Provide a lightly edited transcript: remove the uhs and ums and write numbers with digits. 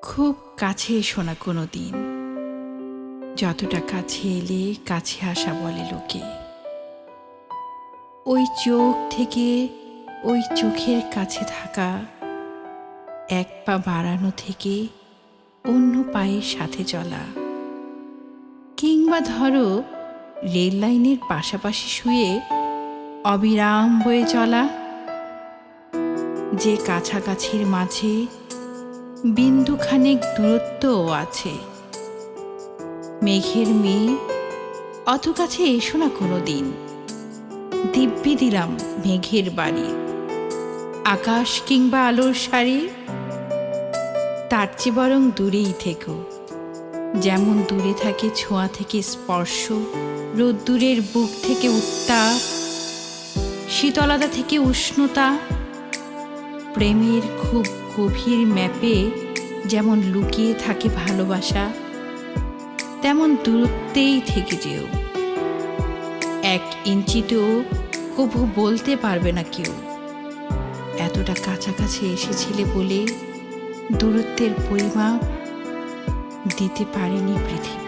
খুব কাছে এসো না কোনো দিন, যতটা কাছে এলে কাছে আসা বলে লোকে। ওই চোখ থেকে ওই চোখের কাছে থাকা, এক পা বাড়ানো থেকে অন্য পায়ের সাথে চলা, কিংবা ধরো রেল লাইনের পাশাপাশি শুয়ে অবিরাম বয়ে চলা, যে কাছাকাছির মাঝে বিন্দুখানেক দূরত্বও আছে। মেঘের মেয়ে, অত কাছে এসো না কোনো দিন, দিব্যি দিলাম মেঘের বাড়ি। আকাশ কিংবা আলোর সারি, তার চেয়ে বরং দূরেই থেকো, যেমন দূরে থাকে ছোঁয়া থেকে স্পর্শ, রোদ্দুরের বুক থেকে উত্তাপ, শীতলতা থেকে উষ্ণতা। প্রেমের খুব গভীর ম্যাপে যেমন লুকিয়ে থাকে ভালোবাসা, তেমন দূরত্বেই থেকে যেও। 1 ইঞ্চিতেও কভু বলতে পারবে না কেউ, এতটা কাছাকাছি এসেছিলে বলে দূরত্বের পরিমাপ দিতে পারেনি পৃথিবী।